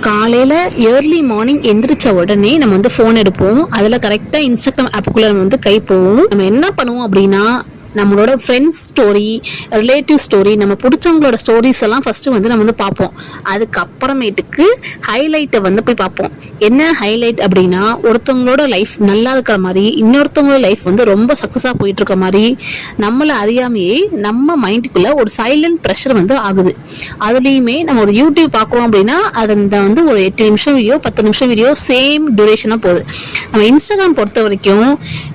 காலையில் early morning எந்திரிச்ச உடனே நம்ம வந்து ஃபோன் எடுப்போம். அதில் கரெக்டாக இன்ஸ்டாகிராம் ஆப்புக்குள்ளே நம்ம வந்து கை போவோம். நம்ம என்ன பண்ணுவோம் அப்படின்னா, நம்மளோட ஃப்ரெண்ட்ஸ் ஸ்டோரி, ரிலேட்டிவ் ஸ்டோரி, நம்ம பிடிச்சவங்களோட ஸ்டோரிஸ் எல்லாம் ஃபஸ்ட்டு வந்து நம்ம வந்து பார்ப்போம். அதுக்கப்புறமேட்டுக்கு ஹைலைட்டை வந்து போய் பார்ப்போம். என்ன ஹைலைட் அப்படின்னா, ஒருத்தவங்களோட லைஃப் நல்லா இருக்கிற மாதிரி, இன்னொருத்தவங்களோட லைஃப் வந்து ரொம்ப சக்ஸஸாக போயிட்டு இருக்க மாதிரி நம்மளை அறியாமையே நம்ம மைண்டுக்குள்ளே ஒரு சைலண்ட் ப்ரெஷர் வந்து ஆகுது. அதுலேயுமே நம்ம ஒரு யூடியூப் பார்க்குறோம் அப்படின்னா, அது வந்து ஒரு 8 நிமிஷம் வீடியோ, 10 நிமிஷம் வீடியோ சேம் டியூரேஷனாக போகுது. நம்ம இன்ஸ்டாகிராம் பொறுத்த வரைக்கும்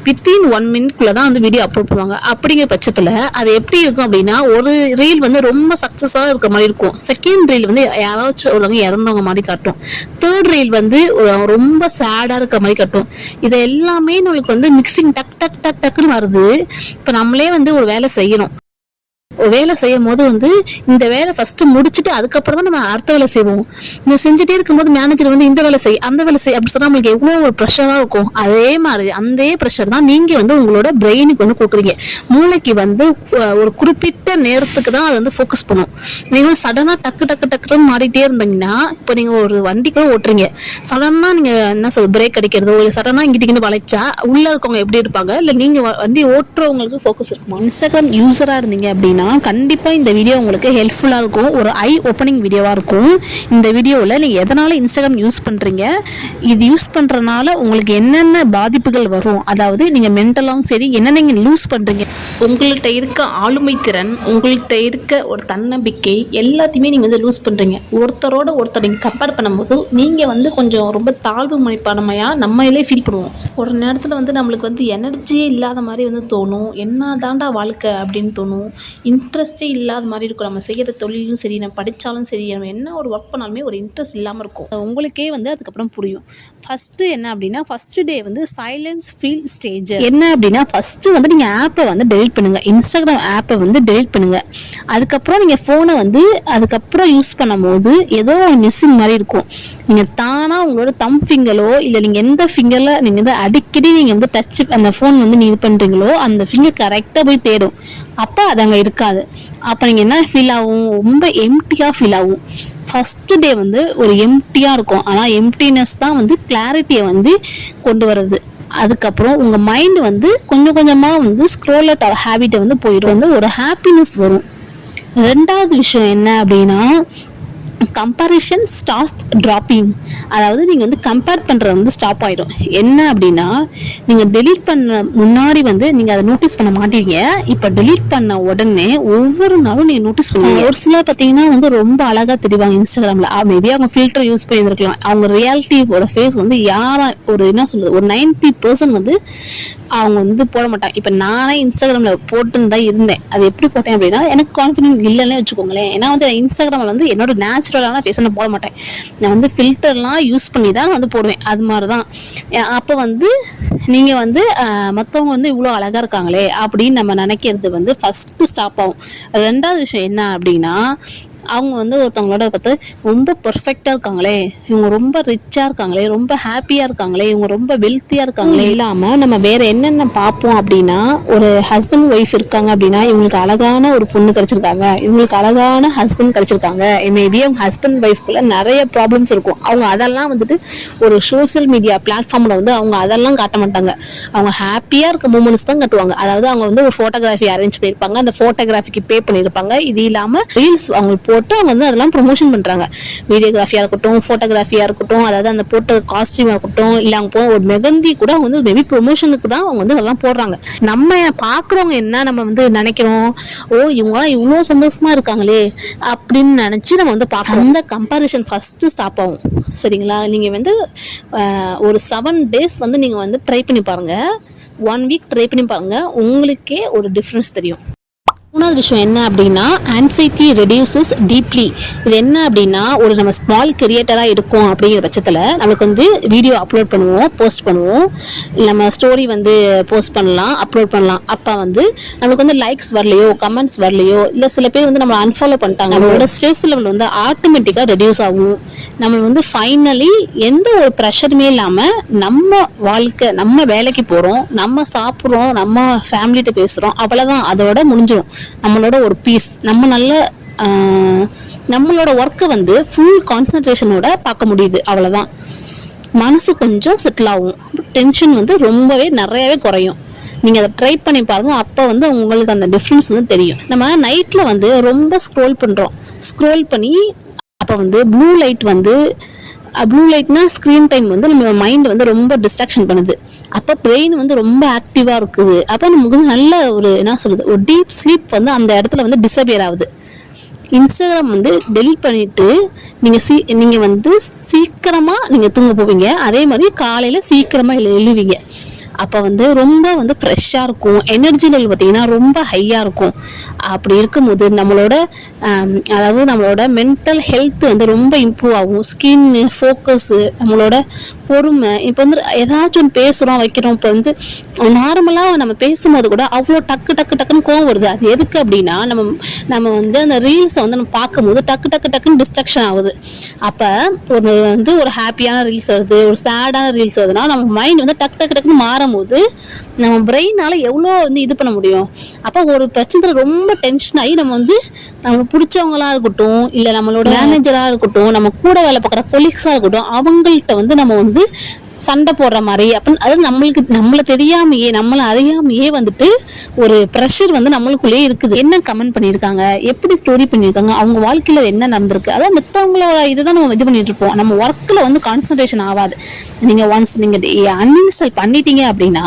வித்தின் 1 மினிட்குள்ளே தான் வந்து வீடியோ அப்லோட் பண்ணுவாங்க. அப்படிங்கிற பட்சத்தில் அது எப்படி இருக்கும் அப்படின்னா, ஒரு ரீல் வந்து ரொம்ப சக்ஸஸாக இருக்கிற மாதிரி இருக்கும், செகண்ட் ரீல் வந்து யாராச்சும் ஒருத்தவங்க இறந்தவங்க மாதிரி காட்டும், தேர்ட் ரீல் வந்து ரொம்ப சேடாக இருக்கிற மாதிரி காட்டும். இது எல்லாமே நம்மளுக்கு வந்து மிக்சிங் டக் டக் டக் டக்குன்னு வருது. இப்போ நம்மளே வந்து ஒரு வேலை செய்யணும். வேலை செய்யும் போது வந்து இந்த வேலை ஃபர்ஸ்ட் முடிச்சுட்டு அதுக்கப்புறம் தான் நம்ம அடுத்த வேலை செய்வோம். இந்த செஞ்சுட்டே இருக்கும்போது மேனேஜர் வந்து இந்த வேலை செய் அந்த வேலை செய் அப்படி சொன்னா நம்மளுக்கு எவ்வளோ ஒரு ப்ரெஷராக இருக்கும். அதே மாதிரி அந்த ப்ரெஷர் தான் நீங்கள் வந்து உங்களோட பிரெயினுக்கு வந்து கொடுக்குறீங்க. மூளைக்கு வந்து ஒரு குறிப்பிட்ட நேரத்துக்கு தான் அது வந்து ஃபோக்கஸ் பண்ணும். நீங்கள் சடனாக டக்கு டக்கு டக்குன்னு மாறிட்டே இருந்தீங்கன்னா, இப்போ நீங்கள் ஒரு வண்டி கூட ஓட்டுறீங்க, சடனாக நீங்கள் என்ன சொல்றது பிரேக் அடிக்கிறதோ இல்லை சடனாக இங்கிட்டு வளைச்சா உள்ளே இருக்கவங்க எப்படி இருப்பாங்க, இல்லை நீங்கள் வண்டி ஓட்டுறவங்களுக்கு ஃபோக்கஸ் இருக்குமா? இன்ஸ்டாகிராம் யூஸராக இருந்தீங்க அப்படின்னா கண்டிப்பா இந்த வீடியோ உங்களுக்கு ஹெல்ப்ஃபுல்லா இருக்கும். ஒரு ஐ ஓப்பனிங் வீடியோவா இருக்கும். இந்த வீடியோவில் நீங்க எதனால இன்ஸ்டாகிராம் யூஸ் பண்றீங்க, இது யூஸ் பண்றதுனால உங்களுக்கு என்னென்ன பாதிப்புகள் வரும், அதாவது நீங்க மென்டலாவும் சரி என்ன நீங்க லூஸ் பண்றீங்க, உங்கள்கிட்ட இருக்க ஆளுமை திறன், உங்கள்கிட்ட இருக்க ஒரு தன்னம்பிக்கை எல்லாத்தையுமே நீங்க வந்து லூஸ் பண்றீங்க. ஒருத்தரோட ஒருத்தர் நீங்க கம்பேர் பண்ணும்போது நீங்க வந்து கொஞ்சம் ரொம்ப தாழ்வு மனப்பான்மையா நம்மளே ஃபீல் பண்ணுவோம். ஒரு நேரத்தில் வந்து நம்மளுக்கு வந்து எனர்ஜியே இல்லாத மாதிரி வந்து தோணும். என்ன தாண்டா வாழ்க்கை அப்படின்னு தோணும். இன்ட்ரெஸ்டே இல்லாத மாதிரி இருக்கும். நம்ம செய்கிற தொழிலும் சரி, நம்ம படித்தாலும் சரி, நம்ம என்ன ஒரு ஒர்க் பண்ணாலுமே ஒரு இன்ட்ரெஸ்ட் இல்லாமல் இருக்கும். உங்களுக்கே வந்து அதுக்கப்புறம் புரியும். ஃபஸ்ட்டு என்ன அப்படின்னா, ஃபஸ்ட்டு டே வந்து சைலன்ஸ் ஃபீல் ஸ்டேஜ். என்ன அப்படின்னா, ஃபஸ்ட்டு வந்து நீங்கள் ஆப்பை வந்து டெலிட் பண்ணுங்கள். இன்ஸ்டாகிராம் ஆப்பை வந்து டெலிட் பண்ணுங்கள். அதுக்கப்புறம் நீங்கள் ஃபோனை வந்து அதுக்கப்புறம் யூஸ் பண்ணும் போது ஏதோ ஒரு மிஸ்ஸிங் மாதிரி இருக்கும். நீங்கள் தானாக உங்களோட தம் ஃபிங்கரோ இல்லை நீங்கள் எந்த ஃபிங்கரில் நீங்கள் வந்து அடிக்கடி நீங்கள் வந்து டச் அந்த ஃபோன் வந்து நீங்கள் இது பண்ணுறீங்களோ அந்த ஃபிங்கர் கரெக்டாக போய் தேடும். அப்போ அது அங்கே இருக்காது. அப்போ நீங்கள் என்ன ஃபீல் ஆகும், ரொம்ப எம்டியாக ஃபீல் ஆகும். ஃபஸ்ட்டு டே வந்து ஒரு எம்டியாக இருக்கும். ஆனால் எம்டினஸ் தான் வந்து கிளாரிட்டியை வந்து கொண்டு வருது. அதுக்கப்புறம் உங்கள் மைண்டு வந்து கொஞ்சம் கொஞ்சமாக வந்து ஸ்க்ரோலட் ஹேபிட்டை வந்து போயிடும். வந்து ஒரு ஹாப்பினஸ் வரும். ரெண்டாவது விஷயம் என்ன அப்படின்னா, கம்பேரிஷன் ஸ்டார்ட் ட்ராப்பிங். அதாவது நீங்கள் வந்து கம்பேர் பண்ணுறது வந்து ஸ்டாப் ஆகிடும். என்ன அப்படின்னா, நீங்கள் டெலீட் பண்ண முன்னாடி வந்து நீங்கள் அதை நோட்டீஸ் பண்ண மாட்டீங்க. இப்போ டெலீட் பண்ண உடனே ஒவ்வொரு நாளும் நீங்கள் நோட்டீஸ் பண்ணுவீங்க. ஒரு சிலர் பார்த்தீங்கன்னா வந்து ரொம்ப அழகாக தெரிவாங்க இன்ஸ்டாகிராமில். மேபி அவங்க ஃபில்டர் யூஸ் பண்ணியிருக்கலாம். அவங்க ரியாலிட்டியோட ஃபேஸ் வந்து யாரா ஒரு என்ன சொல்கிறது, ஒரு 90% வந்து அவங்க வந்து போட மாட்டாங்க. இப்போ நானே இன்ஸ்டாகிராமில் போட்டுன்னு தான் இருந்தேன். அது எப்படி போட்டேன் அப்படின்னா, எனக்கு கான்ஃபிடென்ட் இல்லைன்னே வச்சுக்கோங்களேன். ஏன்னா வந்து இன்ஸ்டாகிராமில் வந்து என்னோட நேச்சுரலான ஃபேஸை நான் போட மாட்டேன். நான் வந்து ஃபில்டர்லாம் யூஸ் பண்ணி தான் வந்து போடுவேன். அது மாதிரி தான். அப்போ வந்து நீங்கள் வந்து மற்றவங்க வந்து இவ்வளோ அழகாக இருக்காங்களே அப்படின்னு நம்ம நினைக்கிறது வந்து ஃபஸ்ட்டு ஸ்டாப் ஆகும். ரெண்டாவது விஷயம் என்ன அப்படின்னா, அவங்க வந்து ஒருத்தவங்களோட பார்த்து ரொம்ப பர்ஃபெக்டாக இருக்காங்களே, இவங்க ரொம்ப ரிச்சாக இருக்காங்களே, ரொம்ப ஹாப்பியாக இருக்காங்களே, இவங்க ரொம்ப வெல்த்தியாக இருக்காங்களே இல்லாமல் நம்ம வேறு என்னென்ன பார்ப்போம் அப்படின்னா, ஒரு ஹஸ்பண்ட் ஒய்ஃப் இருக்காங்க அப்படின்னா இவங்களுக்கு அழகான ஒரு பொண்ணு கிடச்சிருக்காங்க, இவங்களுக்கு அழகான ஹஸ்பண்ட் கிடச்சிருக்காங்க. மேபி அவங்க ஹஸ்பண்ட் ஒய்ஃப்குள்ளே நிறைய ப்ராப்ளம்ஸ் இருக்கும். அவங்க அதெல்லாம் வந்துட்டு ஒரு சோசியல் மீடியா பிளாட்ஃபார்மில் வந்து அவங்க அதெல்லாம் காட்ட மாட்டாங்க. அவங்க ஹாப்பியாக இருக்க மூமெண்ட்ஸ் தான் காட்டுவாங்க. அதாவது அவங்க வந்து ஒரு ஃபோட்டோகிராஃபி அரேஞ்ச் பண்ணியிருப்பாங்க, அந்த ஃபோட்டோகிராஃபிக்கு பே பண்ணியிருப்பாங்க. இது இல்லாமல் ரீல்ஸ் அவங்க போட்டு அவங்க வந்து அதெல்லாம் ப்ரொமோஷன் பண்ணுறாங்க. வீடியோகிராஃபியாக இருக்கட்டும், ஃபோட்டோகிராஃபியாக இருக்கட்டும், அதாவது அந்த போட்ட காஸ்டியூமாக இருக்கட்டும், இல்லை அவங்க ஒரு மெகந்தி கூட அவங்க வந்து மேபி ப்ரொமோஷனுக்கு தான் அவங்க வந்து அதெல்லாம் போடுறாங்க. நம்ம பார்க்குறவங்க என்ன நம்ம வந்து நினைக்கிறோம், ஓ இவங்களாம் இவ்வளோ சந்தோஷமாக இருக்காங்களே அப்படின்னு நினச்சி நம்ம வந்து பார்க்கணும். அந்த கம்பேரிஷன் ஃபஸ்ட்டு ஸ்டாப் ஆகும். சரிங்களா? நீங்கள் வந்து ஒரு 7 days வந்து நீங்கள் வந்து ட்ரை பண்ணி பாருங்கள். 1 week ட்ரை பண்ணி பாருங்கள். உங்களுக்கே ஒரு டிஃப்ரென்ஸ் தெரியும். மூணாவது விஷயம் என்ன அப்படின்னா, ஆன்சைட்டி ரெடியூசஸ் டீப்லி. இது என்ன அப்படின்னா, ஒரு நம்ம ஸ்மால் கிரியேட்டராக இருக்கும் அப்படிங்கிற பட்சத்தில் நம்மளுக்கு வந்து வீடியோ அப்லோட் பண்ணுவோம், போஸ்ட் பண்ணுவோம், நம்ம ஸ்டோரி வந்து போஸ்ட் பண்ணலாம், அப்லோட் பண்ணலாம். அப்போ வந்து நம்மளுக்கு வந்து லைக்ஸ் வரலையோ, கமெண்ட்ஸ் வரலையோ, இல்லை சில பேர் வந்து நம்மளை அன்ஃபாலோ பண்ணிட்டாங்க, நம்மளோட ஸ்ட்ரெஸ் லெவல் வந்து ஆட்டோமேட்டிக்காக ரெடியூஸ் ஆகும். நம்ம வந்து ஃபைனலி எந்த ஒரு ப்ரெஷருமே இல்லாமல் நம்ம வாழ்க்கை, நம்ம வேலைக்கு போகிறோம், நம்ம சாப்பிட்றோம், நம்ம ஃபேமிலிகிட்ட பேசுகிறோம், அவ்வளோதான், அதோட முடிஞ்சிடும் நம்மளோட ஒரு பீஸ். நம்ம நல்ல நம்மளோட ஒர்க்கை வந்து ஃபுல் கான்சன்ட்ரேஷனோட பார்க்க முடியுது. அவ்வளோதான். மனசு கொஞ்சம் செட்டில் ஆகும், டென்ஷன் வந்து ரொம்பவே நிறையவே குறையும். நீங்கள் அதை ட்ரை பண்ணி பாருங்க, அப்போ வந்து உங்களுக்கு அந்த டிஃப்ரென்ஸ் வந்து தெரியும். நம்ம நைட்டில் வந்து ரொம்ப ஸ்க்ரோல் பண்ணுறோம், ஸ்க்ரோல் பண்ணி அப்போ வந்து ப்ளூ லைட்னா ஸ்க்ரீன் டைம் வந்து நம்ம மைண்ட் வந்து ரொம்ப டிஸ்ட்ராக்ஷன் பண்ணுது. அப்போ பிரெயின் வந்து ரொம்ப ஆக்டிவாக இருக்குது. அப்போ நமக்கு வந்து நல்ல ஒரு என்ன சொல்கிறது, ஒரு டீப் ஸ்லீப் வந்து அந்த இடத்துல வந்து டிஸப்பியர் ஆகுது. இன்ஸ்டாகிராம் வந்து டெலிட் பண்ணிவிட்டு நீங்கள் வந்து சீக்கிரமாக நீங்கள் தூங்க போவீங்க. அதே மாதிரி காலையில் சீக்கிரமாக எழுவீங்க. அப்போ வந்து ரொம்ப வந்து ஃப்ரெஷ்ஷாக இருக்கும், எனர்ஜி லெவல் பார்த்திங்கன்னா ரொம்ப ஹையாக இருக்கும். அப்படி இருக்கும்போது நம்மளோட மென்டல் ஹெல்த் வந்து ரொம்ப இம்ப்ரூவ் ஆகும். ஸ்கின்னு, ஃபோக்கஸு, நம்மளோட பொறுமை. இப்போ வந்து ஏதாச்சும் ஒன்று பேசுகிறோம் வைக்கிறோம், இப்போ வந்து நார்மலாக நம்ம பேசும்போது கூட அவ்வளோ டக்குன்னு கோவம் வருது. அது எதுக்கு அப்படின்னா நம்ம வந்து அந்த ரீல்ஸை வந்து நம்ம பார்க்கும்போது டக்குன்னு டிஸ்ட்ராக்ஷன் ஆகுது. அப்போ ஒரு ஹாப்பியான ரீல்ஸ் வருது, ஒரு சேடான ரீல்ஸ் வருதுன்னா நம்ம மைண்ட் வந்து டக்குன்னு மாறும்போது நம்ம பிரெயினால் எவ்வளோ வந்து இது பண்ண முடியும். அப்போ ஒரு பிரச்சனை ரொம்ப டென்ஷன் ஆகி நம்ம பிடிச்சவங்களா இருக்கட்டும், இல்லை நம்மளோட மேனேஜராக இருக்கட்டும், நம்ம கூட வேலை பார்க்குற கொலீக்ஸாக இருக்கட்டும், அவங்கள்ட்ட வந்து நம்ம வந்து சண்டை போடுற மாதிரி அப்படின்னு அது நம்மளை தெரியாமையே நம்மளை அறியாமையே வந்துட்டு ஒரு ப்ரெஷர் வந்து நம்மளுக்குள்ளேயே இருக்குது. என்ன கமெண்ட் பண்ணியிருக்காங்க, எப்படி ஸ்டோரி பண்ணியிருக்காங்க, அவங்க வாழ்க்கையில் என்ன நடந்திருக்கு, அதான் மற்றவங்களோட இதுதான் நம்ம இது பண்ணிட்டு இருப்போம். நம்ம ஒர்க்கில் வந்து கான்சன்ட்ரேஷன் ஆகாது. நீங்கள் அன்இன்ஸ்டால் பண்ணிட்டீங்க அப்படின்னா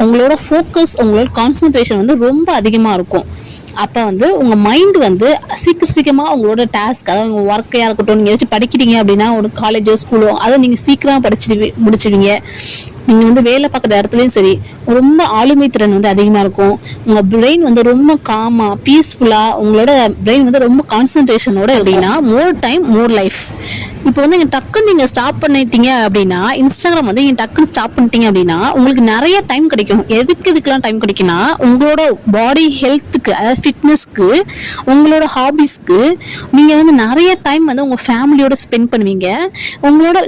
உங்களோட ஃபோக்கஸ், உங்களோட கான்சன்ட்ரேஷன் வந்து ரொம்ப அதிகமாக இருக்கும். அப்போ வந்து உங்கள் மைண்டு வந்து சீக்கிரமாக உங்களோட டாஸ்க், அதாவது உங்கள் ஒர்க்கையாக இருக்கட்டும், நீங்கள் ஏதாச்சும் படிக்கிறீங்க அப்படின்னா ஒரு காலேஜோ ஸ்கூலோ அதை நீங்கள் சீக்கிரமாக முடிச்சிடுவீங்க. நீங்கள் வந்து வேலை பார்க்குற இடத்துலையும் சரி ரொம்ப ஆளுமை திறன் வந்து அதிகமாக இருக்கும். உங்கள் பிரெயின் வந்து ரொம்ப காமாக பீஸ்ஃபுல்லாக, உங்களோட பிரெயின் வந்து ரொம்ப கான்சன்ட்ரேஷனோட அப்படின்னா மோர் டைம் மோர் லைஃப். இப்போ வந்து டக்குன்னு நீங்கள் ஸ்டாப் பண்ணிட்டீங்க அப்படின்னா, இன்ஸ்டாகிராம் வந்து நீங்கள் டக்குன்னு ஸ்டாப் பண்ணிட்டீங்க அப்படின்னா உங்களுக்கு நிறைய டைம் கிடைக்கும். இதுக்கெல்லாம் டைம் கிடைக்குன்னா உங்களோட பாடி ஹெல்த்துக்கு, அதாவது ஃபிட்னஸ்க்கு, உங்களோட ஹாபிஸ்க்கு நீங்கள் வந்து நிறைய டைம் வந்து உங்கள் ஃபேமிலியோட ஸ்பெண்ட் பண்ணுவீங்க.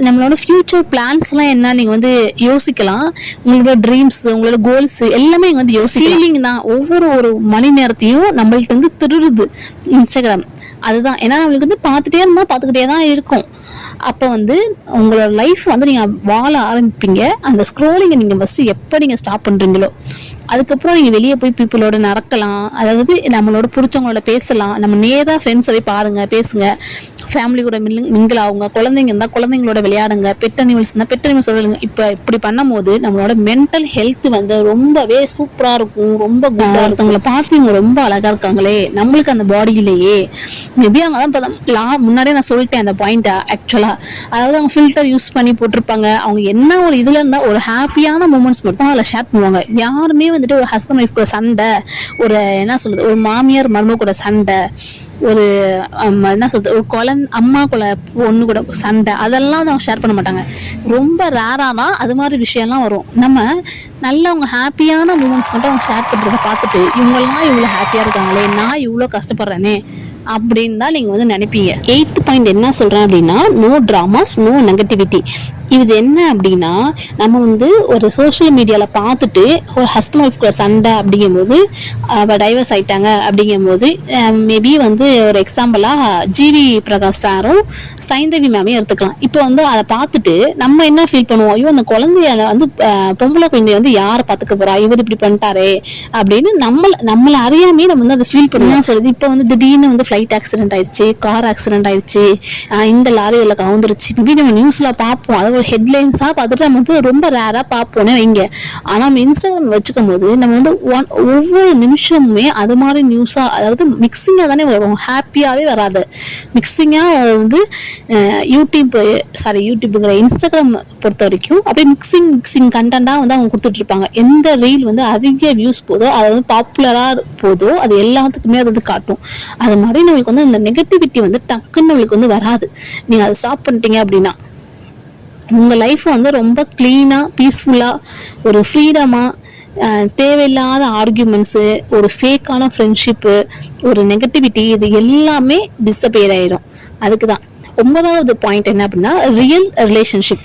நம்மளோட ஃபியூச்சர் பிளான்ஸ்லாம் என்ன நீங்கள் வந்து யோசிக்கலாம். உங்களோட ட்ரீம்ஸ், உங்களோட கோல்ஸ் எல்லாமே வந்து ஃபீலிங் தான். ஒவ்வொரு மணி நேரத்தையும் நம்மள்ட்ட வந்து திருடுது இன்ஸ்டாகிராம். அதுதான், ஏன்னா நம்மளுக்கு வந்து பார்த்துக்கிட்டே தான் இருக்கும். அப்போ வந்து உங்களோட லைஃப் வந்து நீங்கள் வாழ ஆரம்பிப்பீங்க. அந்த ஸ்க்ரோலிங்கை நீங்கள் ஃபஸ்ட்டு எப்போ நீங்கள் ஸ்டாப் பண்ணுறீங்களோ அதுக்கப்புறம் நீங்கள் வெளியே போய் பீப்புளோட நடக்கலாம், அதாவது நம்மளோட பிடிச்சவங்களோட பேசலாம். நம்ம நேராக ஃப்ரெண்ட்ஸை போய் பேசுங்க, ஃபேமிலி கூட மிங்கிள் ஆகுங்க, குழந்தைங்க இருந்தால் குழந்தைங்களோட விளையாடுங்க, பெட் அனிமல்ஸ் இருந்தால் பெட் அனிமல்ஸ் விளையாடுங்க. இப்போ இப்படி பண்ணும்போது நம்மளோட மென்டல் ஹெல்த் வந்து ரொம்பவே சூப்பராக இருக்கும். ரொம்ப குட்டாக ஒருத்தவங்களை பார்த்து இவங்க ரொம்ப அழகாக இருக்காங்களே, நம்மளுக்கு அந்த பாடியிலேயே மேபி அவங்க தான் முன்னாடியே நான் சொல்லிட்டேன் அந்த பாயிண்ட்டை. ஆக்சுவலாக அதாவது அவங்க ஃபில்டர் யூஸ் பண்ணி போட்டிருப்பாங்க. அவங்க என்ன ஒரு இதில் இருந்தால் ஒரு ஹாப்பியான மூமெண்ட்ஸ் மட்டும் அதில் ஷேர் பண்ணுவாங்க. யாருமே வந்துட்டு ஒரு ஹஸ்பண்ட் ஒய்ஃப் கூட சண்டை, ஒரு என்ன சொல்கிறது, ஒரு மாமியார் மருமக கூட சண்டை, ஒரு என்ன சொல்றது, ஒரு அம்மா கூட பொண்ணு கூட சண்டை, அதெல்லாம் அவங்க ஷேர் பண்ண மாட்டாங்க. ரொம்ப ரேராக தான் அது மாதிரி விஷயம்லாம் வரும். நம்ம நல்லா அவங்க ஹாப்பியான மூமெண்ட்ஸ் மட்டும் அவங்க ஷேர் பண்ணுறதை பார்த்துட்டு இவங்கெல்லாம் இவ்வளோ ஹாப்பியாக இருக்காங்களே, நான் இவ்வளோ கஷ்டப்படுறேனே அப்படின்னு தான் நீங்கள் வந்து நினைப்பீங்க. 8th பாயிண்ட் என்ன சொல்கிறேன் அப்படின்னா, நோ ட்ராமாஸ், நோ நெகட்டிவிட்டி. இது என்ன அப்படின்னா, நம்ம வந்து ஒரு சோஷியல் மீடியாவில் பார்த்துட்டு ஒரு ஹஸ்பண்ட் ஒய்ஃப் கூட சண்டை அப்படிங்கும்போது அவள் டைவர்ஸ் ஆகிட்டாங்க அப்படிங்கும்போது மேபி வந்து ஒரு எக்ஸாம்பிளாக ஜிவி பிரகாஷ் சாரும் சைந்தவி மேமையும் எடுத்துக்கலாம். இப்போ வந்து அதை பார்த்துட்டு நம்ம என்ன ஃபீல் பண்ணுவோம், ஐயோ அந்த குழந்தைய வந்து பொம்பளை குழந்தைய வந்து யாரை பார்த்துக்க போகிறா, இவர் இப்படி பண்ணிட்டாரே அப்படின்னு நம்மளை அறியாமே நம்ம வந்து அதை ஃபீல் பண்ணுவோம். சொல்லுது இப்போ வந்து திடீர்னு வந்து ஃப்ளைட் ஆக்சிடென்ட் ஆயிடுச்சு, கார் ஆக்சிடென்ட் ஆயிடுச்சு, இந்த லாரி இதில் கவுந்துருச்சு, இப்படி நம்ம நியூஸில் பார்ப்போம். அதை ஒரு ஹெட்லைன்ஸாக பார்த்துட்டு நம்ம வந்து ரொம்ப ரேராக பார்ப்போன்னே வைங்க. ஆனால் நம்ம இன்ஸ்டாகிராம் வச்சுக்கும் போது நம்ம வந்து ஒவ்வொரு நிமிஷமுமே அது மாதிரி நியூஸாக, அதாவது மிக்சிங்காக தானே வரும், ஹாப்பியாகவே வராது. மிக்சிங்காக வந்து யூடியூப்புங்கிற இன்ஸ்டாகிராம் பொறுத்த வரைக்கும் அப்படியே மிக்சிங் கண்டென்ட்டாக வந்து அவங்க கொடுத்துட்ருப்பாங்க. எந்த ரீல் வந்து அதிக வியூஸ் போதோ, அது வந்து பாப்புலராக போதோ, அது எல்லாத்துக்குமே அது வந்து காட்டும். அது மாதிரி நம்மளுக்கு வந்து அந்த நெகட்டிவிட்டி வந்து டக்குன்னு நம்மளுக்கு வந்து வராது. நீங்கள் அதை ஸ்டாப் பண்ணிட்டீங்க அப்படின்னா உங்கள் லைஃப் வந்து ரொம்ப க்ளீனாக, பீஸ்ஃபுல்லாக, ஒரு ஃப்ரீடமாக, தேவையில்லாத ஆர்கியூமெண்ட்ஸு, ஒரு ஃபேக்கான ஃப்ரெண்ட்ஷிப்பு, ஒரு நெகட்டிவிட்டி, இது எல்லாமே டிஸப்பியர் ஆகிடும். அதுக்கு தான் 9வது பாயிண்ட் என்ன அப்படின்னா, ரியல் ரிலேஷன்ஷிப்.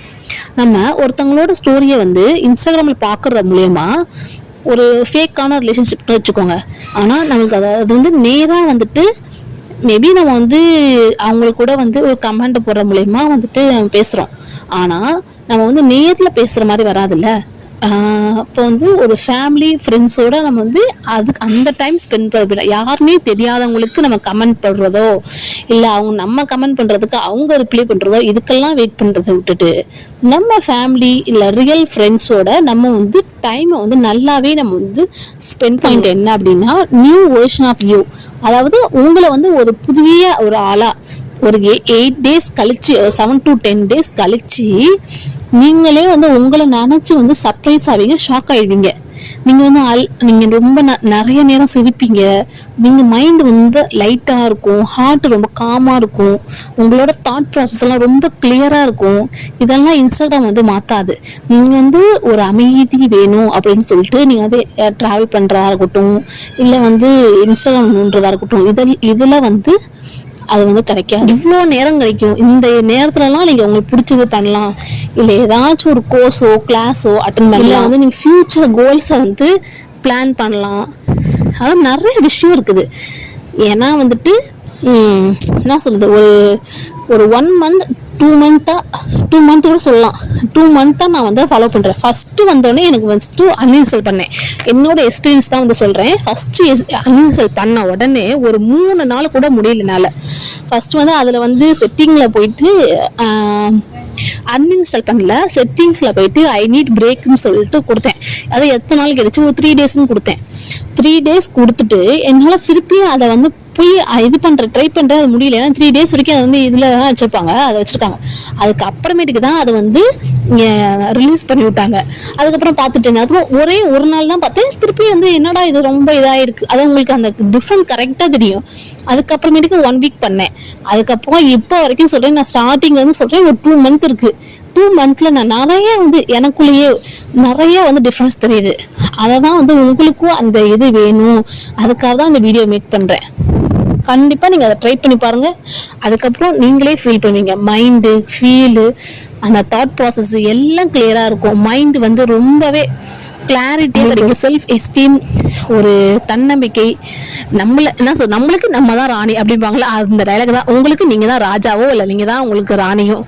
நம்ம ஒருத்தவங்களோட ஸ்டோரியை வந்து இன்ஸ்டாகிராமில் பார்க்குற மூலயமா ஒரு ஃபேக்கான ரிலேஷன்ஷிப்னு வச்சுக்கோங்க. ஆனால் நம்மளுக்கு அது வந்து நேராக வந்துட்டு மேபி நம்ம வந்து அவங்களுக்கு கூட வந்து ஒரு கமெண்ட் போடுற மூலயமா வந்துட்டு நம்ம பேசுகிறோம். ஆனால் நம்ம வந்து நேரில் பேசுகிற மாதிரி வராதுல்ல. இப்போ வந்து ஒரு ஃபேமிலி ஃப்ரெண்ட்ஸோட நம்ம வந்து அதுக்கு அந்த டைம் ஸ்பெண்ட் பண்ண யாருமே தெரியாதவங்களுக்கு நம்ம கமெண்ட் பண்ணுறதோ இல்லை அவங்க நம்ம கமெண்ட் பண்ணுறதுக்கு அவங்க ரிப்ளை பண்ணுறதோ இதுக்கெல்லாம் வெயிட் பண்ணுறதை விட்டுட்டு நம்ம ஃபேமிலி இல்லை ரியல் ஃப்ரெண்ட்ஸோட நம்ம வந்து டைமை வந்து நல்லாவே நம்ம வந்து ஸ்பெண்ட் பாயிண்ட் என்ன அப்படின்னா நியூ வெர்ஷன் ஆஃப் யூ. அதாவது உங்களை வந்து ஒரு புதிய ஒரு ஆளாக ஒரு 8 days கழிச்சு 7 to 10 days கழிச்சு நீங்களே வந்து உங்களை நினைச்சு வந்து சர்ப்ரைஸ் ஆவீங்க, ஷாக் ஆயிடுவீங்க. நீங்க வந்து நீங்க ரொம்ப நிறைய நேரம் சிரிப்பீங்க. நீங்க மைண்ட் வந்து லைட்டா இருக்கும், ஹார்ட் ரொம்ப காமா இருக்கும், உங்களோட தாட் ப்ராசஸ் எல்லாம் ரொம்ப கிளியரா இருக்கும். இதெல்லாம் இன்ஸ்டாகிராம் வந்து மாத்தாது. நீங்க வந்து ஒரு அமைதி வேணும் அப்படின்னு சொல்லிட்டு நீங்க வந்து டிராவல் பண்றதா இருக்கட்டும் இல்லை வந்து இன்ஸ்டாகிராம் நோன்றதா இருக்கட்டும், இதுல வந்து அது வந்து கிடைக்காது. இவ்வளோ நேரம் கிடைக்கும். இந்த நேரத்துலலாம் நீங்கள் உங்களுக்கு பிடிச்சது பண்ணலாம். இல்லை ஏதாச்சும் ஒரு கோர்ஸோ கிளாஸோ அட்டன் பண்ணலாம். வந்து நீங்கள் ஃப்யூச்சர் கோல்ஸை வந்து பிளான் பண்ணலாம். அதான் நிறைய விஷயம் இருக்குது. ஏன்னா வந்துட்டு என்ன சொல்லுது, ஒரு 1 month 2 month கூட சொல்லலாம். 2 month தான் நான் வந்து ஃபாலோ பண்ணுறேன். ஃபஸ்ட்டு வந்தோடனே எனக்கு ஃபஸ்ட்டு அன்இன்ஸ்டால் பண்ணேன். என்னோட எக்ஸ்பீரியன்ஸ் தான் வந்து சொல்கிறேன். ஃபஸ்ட்டு அன்இன்ஸ்டால் பண்ண உடனே ஒரு 3 நாள் கூட முடியலனால ஃபஸ்ட்டு வந்து அதில் வந்து செட்டிங்கில் போயிட்டு அன்இன்ஸ்டால் பண்ணல, செட்டிங்ஸில் போயிட்டு ஐ நீட் பிரேக்னு சொல்லிட்டு கொடுத்தேன். அதை எத்தனை நாள் கிடைச்சி ஒரு 3 daysன்னு கொடுத்தேன். 3 days கொடுத்துட்டு என்னால் திருப்பியும் அதை வந்து போய் இது பண்ணுறேன், ட்ரை பண்ணுறேன், அது முடியல. ஏன்னா 3 days வரைக்கும் அதை வந்து இதில் தான் வச்சுருப்பாங்க, அதை வச்சுருக்காங்க. அதுக்கு அப்புறமேட்டுக்கு தான் அதை வந்து ரிலீஸ் பண்ணி விட்டாங்க. அதுக்கப்புறம் பார்த்துட்டேன். அப்புறம் ஒரே ஒரு நாள் தான் பார்த்தேன். திருப்பி வந்து என்னடா இது ரொம்ப இதாகிருக்கு. அது உங்களுக்கு அந்த டிஃப்ரெண்ட் கரெக்டாக தெரியும். அதுக்கப்புறமேட்டுக்கு 1 week பண்ணேன். அதுக்கப்புறம் இப்போ வரைக்கும் சொல்கிறேன், நான் ஸ்டார்டிங் வந்து சொல்கிறேன் ஒரு 2 month இருக்குது. 2 monthல நான் நிறைய வந்து எனக்குள்ளேயே நிறைய வந்து டிஃப்ரென்ஸ் தெரியுது. அதை தான் வந்து உங்களுக்கும் அந்த இது வேணும், அதுக்காக தான் இந்த வீடியோ மேக் பண்ணுறேன். கண்டிப்பாக நீங்கள் அதை ட்ரை பண்ணி பாருங்கள். அதுக்கப்புறம் நீங்களே ஃபீல் பண்ணுவீங்க. மைண்டு ஃபீலு அந்த தாட் ப்ராசஸ் எல்லாம் கிளியராக இருக்கும். மைண்டு வந்து ரொம்பவே கிளாரிட்டியாக கிடைக்கும். செல்ஃப் எஸ்டீம், ஒரு தன்னம்பிக்கை. நம்மளுக்கு நம்ம தான் ராணி அப்படிம்பாங்களா, அந்த டைலாக் தான். உங்களுக்கு நீங்கள் தான் ராஜாவோ இல்லை நீங்கள் தான் உங்களுக்கு ராணியோ.